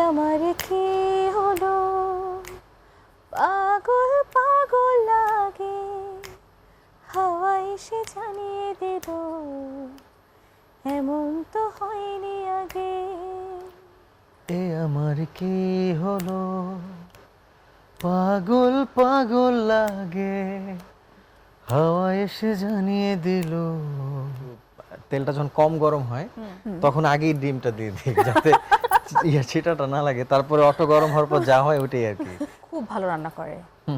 আমার কি হলো, পাগল পাগল লাগে, হাওয়া এসে জানিয়ে দিল এমন তো হয়নি আগে। এ আমার কি হলো, পাগল পাগল লাগে, হাওয়া এসে জানিয়ে দিল। তেলটা যখন কম গরম হয় তখন আগেই ডিমটা দিয়ে দিই যাতে ছিটাটা না লাগে, তারপরে অটো গরম হওয়ার পর যা হয় ওটাই আর কি। খুব ভালো রান্না করে।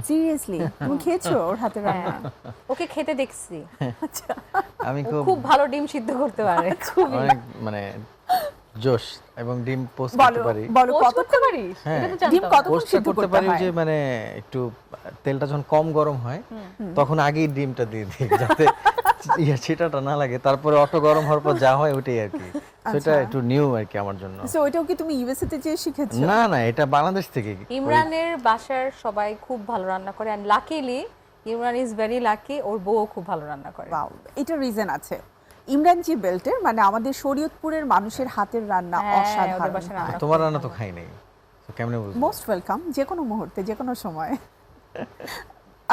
সিরিয়াসলি তুমি খেয়েছো ওর হাতে রান্না? ওকে খেতে দেখছি, আচ্ছা আমি ও খুব ভালো ডিম সিদ্ধ করতে পারে। অনেক মানে জোশ এবং ডিম পোস্ট বলো করতে পারি। বলো পোস্ট কত করতে পারিস? হ্যাঁ। এটা তো জানতাম ডিম না। কতক্ষণ পোস্টটা সিদ্ধ করতে করতে পারি হয়? যে মানে একটু তেলটা যখন কম গরম হয় তখন আগেই ডিমটা দিয়ে দিই যাতে ছিটাটা না লাগে, তারপরে অটো গরম হওয়ার পর যা হয় ওটাই আর কি। সেটা একটু নিউ আর কি আমার জন্য। সো ওইটাও কি তুমি ইউএসএ তে যেয়ে শিখেছো? না না, এটা বাংলাদেশ থেকে। ইমরানের বাসার সবাই খুব ভালো রান্না করে, and luckily Imran is very lucky, ওর বউ খুব ভালো রান্না করে। ওয়াও, এটা রিজন আছে। ইমরান জি বেল্টের মানে আমাদের শরীয়তপুরের মানুষের হাতের রান্না হ্যাঁ, ওদের অসাধারণ। বাসার রান্না তোমার রান্না তো খাই নাই, তো কেমনে বুঝবো? মোস্ট ওয়েলকাম, যে কোনো মুহূর্তে যে কোনো সময়।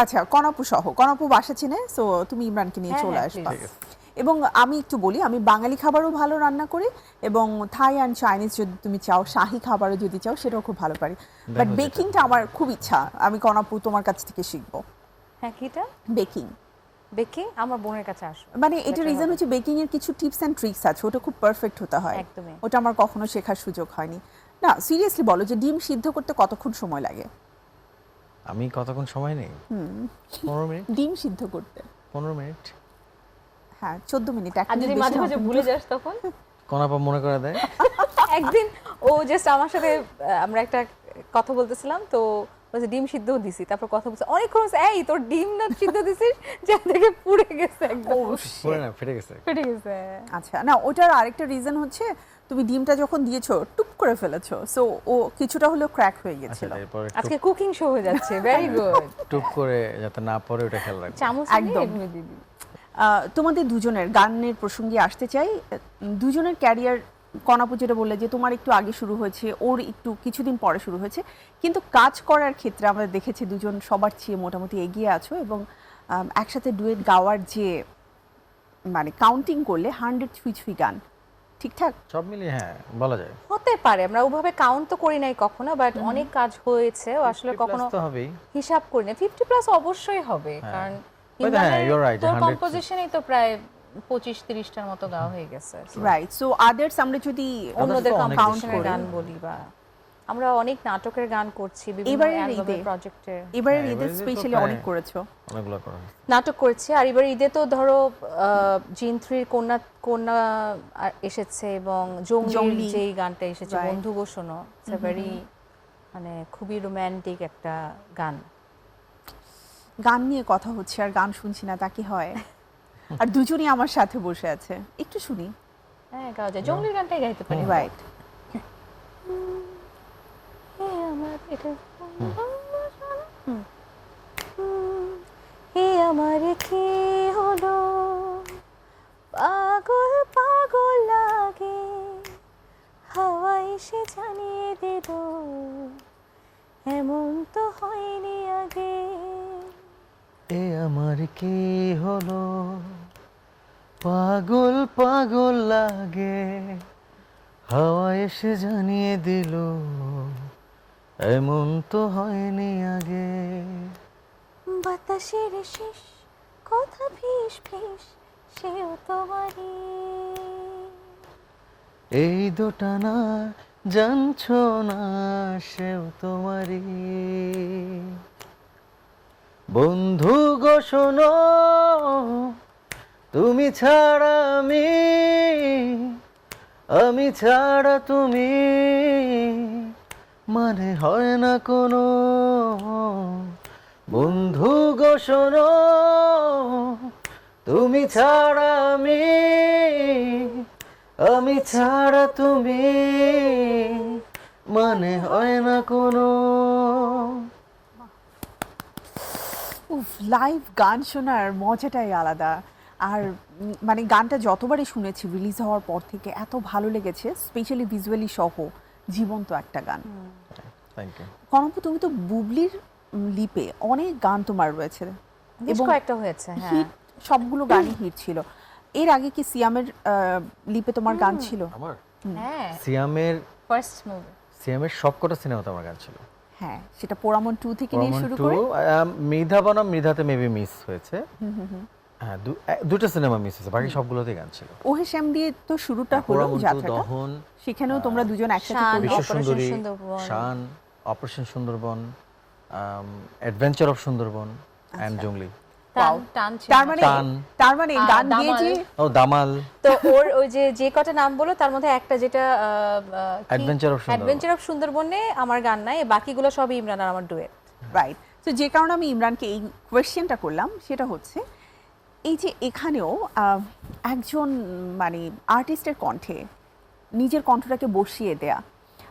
আচ্ছা, কনাপু সহ কনাপু বাসা চিনে, সো তুমি ইমরানকে নিয়ে হ্যাঁ, চলে হ্যাঁ, আসবা। please. এবং আমি একটু বলি, আমি বাঙালি খাবারও ভালো রান্না করি এবং থাই অ্যান্ড চাইনিজ যদি তুমি চাও, শাহি খাবারও যদি চাও সেটাও খুব ভালো পারি। বাট যেটা। বেকিংটা আমার খুব ইচ্ছা, আমি কনাপু তোমার কাছ থেকে শিখবো হ্যাঁ, কিটা বেকিং। বেকিং আমার বোনের কাছে আসবে। মানে এটা Better রিজন হবে। হচ্ছে বেকিং এর কিছু টিপস অ্যান্ড ট্রিক্স আছে, ওটা খুব পারফেক্ট হতে হয়। একদমই। ওটা আমার কখনো শেখার সুযোগ হয়নি। না সিরিয়াসলি বলো যে ডিম সিদ্ধ করতে কতক্ষণ সময় লাগে? আমি কতক্ষণ সময় নেই? 15 মিনিট। ডিম সিদ্ধ করতে 15 মিনিট। হ্যাঁ 14 মিনিট। এক আর যদি মিনিট মাঝে বেশি মাঝে হবে ভুলে কিন্তু। যাস তখন? কোনাপা মনে করে দেয়। একদিন ও জাস্ট আমার সাথে আমরা একটা কথা বলতেছিলাম, তো বলছে ডিম সিদ্ধ দিছি, তারপর কথা বলছে অনেকক্ষণ বলছে, এই তোর ডিম না সিদ্ধ দিছিস যা থেকে পুড়ে গেছে একদম, পুরো না ফেটে গেছে। ফেটে গেছে। আচ্ছা, না ওটার আরেকটা রিজন হচ্ছে তুমি ডিমটা যখন দিয়েছো টুপ করে ফেলেছো, সো ও কিছুটা হলেও ক্র্যাক হয়ে আচ্ছা, গেছিল। এরপর আজকে কুকিং শো হয়ে যাচ্ছে, ভেরি গুড। টুপ করে যাতে না পড়ে ওটা খেয়াল রাখবে। চামচ একদম। একদম দিদি। তোমাদের দুজনের গানের প্রসঙ্গে আসতে চাই। দুজনের ক্যারিয়ার, কনাপু যেটা বললে যে তোমার একটু আগে শুরু হয়েছে, ওর একটু কিছুদিন পরে শুরু হয়েছে, কিন্তু কাজ করার ক্ষেত্রে আমরা দেখেছি দুজন সবার চেয়ে মোটামুটি এগিয়ে আছো এবং একসাথে ডুয়েট গাওয়ার যে মানে কাউন্টিং করলে 100 ছুঁই গান ঠিকঠাক। সব মিলিয়ে হ্যাঁ বলা যায়। হতে পারে, আমরা ওভাবে কাউন্ট তো করি নাই কখনো, বাট অনেক কাজ হয়েছে, ও আসলে 50 কখনো plus তো হবেই। হিসাব করি না। 50+ অবশ্যই হবে, হ্যাঁ। কারণ But হ্যাঁ, ইমরানের you're right, তোর 100 কম্পোজিশনই তো প্রায় 25-30টার মতো গাওয়া হয়ে গেছে। রাইট, সো আদার্স আমরা যদি অন্যদের তো অনেক কম্পোজিশনের বেশি। গান বলি, বা আমরা অনেক নাটকের গান করছি বিভিন্ন এবারের অ্যালবামের ঈদে। প্রজেক্টে, এবারে হ্যাঁ, ঈদের এবারে তো স্পেশালি প্রায়- অনেক করেছো। অনেকগুলো করা হয়। নাটক করেছি। আর এবার ঈদে তো ধরো জিন 3 কন্যা কন্যা এসেছে এবং জংলি। জংলির যেই গানটা এসেছে Right. বন্ধু গো শোনো, ইটস আ ভেরি মানে খুবই রোমান্টিক একটা গান। গান নিয়ে কথা হচ্ছে আর গান শুনছি না, তা কি হয়? আর দুজনই আমার সাথে বসে আছে, একটু শুনি। হ্যাঁ, গাওয়া যায়, জংলির গানটাই গাইতে পারি। রাইট, আমার কি হলো, পাগল পাগল লাগে, হাওয়া এসে জানিয়ে দিল এমন তো হয়নি আগে। এ আমার কি হলো, পাগল পাগল লাগে, হাওয়া এসে জানিয়ে দিল এমন তো হয়নি আগে। বাতাসের শেষ কথা ফিস ফিস, সেও তোমারই। এই দুটা না জানছো না, সেও তোমারই। বন্ধু গো শোনো, তুমি ছাড়া আমি ছাড়া তুমি, মানে হয় না কোনো। বন্ধু গো শোনো, তুমি ছাড়া আমি ছাড়া তুমি, মানে হয় না কোনো। উফ, লাইভ গান শোনার মজাটাই আলাদা। আর মানে গানটা যতবারই শুনেছি রিলিজ হওয়ার পর থেকে এত ভালো লেগেছে, স্পেশালি ভিজুয়ালি সহ জীবন্ত একটা গান। Thank you. কনকু, তুমি তো বুবলির লিপে অনেক গান তোমার রয়েছে বেশ কয়েকটা হয়েছে, হ্যাঁ। হিট, সবগুলো গানই হিট ছিল। এর আগে কি সিয়ামের লিপে তোমার গান ছিল? আমার হ্যাঁ, সিয়ামের ফার্স্ট মুভি। সবকটা সিনেমাতে আমার গান ছিল। হ্যাঁ, সেটা পোড়ামন 2 থেকে নিয়ে রমন শুরু 2, করে মৃধা বনাম মৃধাতে মেবি মিস হয়েছে। হ্যাঁ, দুটো সিনেমা মিস হয়েছে, বাকি সবগুলোতেই গান ছিল। ওহে শ্যাম দিয়ে তো শুরুটা হলো পোড়ামন 2, যাত্রাটা, দহন, সেখানেও তোমরা দুজন একসাথে শান, করলে। বিশ্ব অপারেশন সুন্দরী, সুন্দরবন। শান, operation Sundarban, adventure of Sundarban and জংলি। Wow. টান ছিল। তার মানে গান গিয়ে দামাল। যে ও দামাল, তো ওর ওই যে কটা নাম বলো তার মধ্যে একটা যেটা Adventure of Sundarban। Adventure of সুন্দরবনে আমার গান নাই, বাকিগুলো সবই ইমরান আর আমার ডুয়েট। রাইট। তো যে কারণে আমি ইমরানকে এই কোয়েশ্চেনটা করলাম সেটা হচ্ছে এই যে এখানেও একজন মানে আর্টিস্টের কণ্ঠে নিজের কণ্ঠটাকে বসিয়ে দেয়া।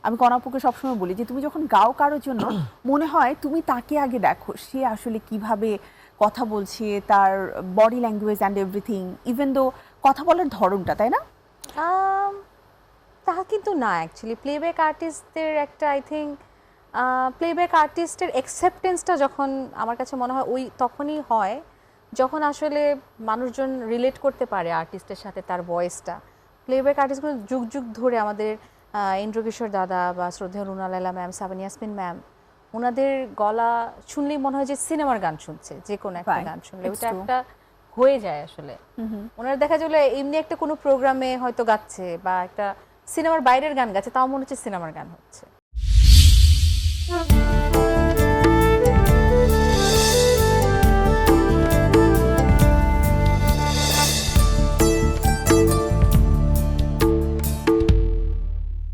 আমি কনাপুকে সবসময় বলি যে তুমি যখন গাও কারোর জন্য মনে হয় তুমি তাকে আগে দেখো, সে আসলে কিভাবে কথা বলছে, তার body language and everything, even though কথা বলার ধরনটা, তাই না? তা কিন্তু না, অ্যাকচুয়ালি প্লেব্যাক আর্টিস্টদের একটা আই থিঙ্ক প্লেব্যাক আর্টিস্টের অ্যাকসেপ্টেন্সটা যখন আমার কাছে মনে হয় ওই তখনই হয় যখন আসলে মানুষজন রিলেট করতে পারে আর্টিস্টের সাথে তার ভয়েসটা। প্লেব্যাক আর্টিস্টগুলো যুগ যুগ ধরে আমাদের ইন্দ্রকিশোর দাদা বা শ্রদ্ধেয় রুনা লায়লা ম্যাম, সাবান ইয়াসমিন ম্যাম, ওনাদের গলা শুনলেই মনে হয় যে সিনেমার গান শুনছে, যে কোনো একটা Right. গান শুনলে It's ওইটা true. একটা হয়ে যায় আসলে। ওনারা দেখা গেলো এমনি একটা কোনো প্রোগ্রামে হয়তো গাচ্ছে বা একটা সিনেমার বাইরের গান গাচ্ছে, তাও মনে হচ্ছে সিনেমার গান হচ্ছে।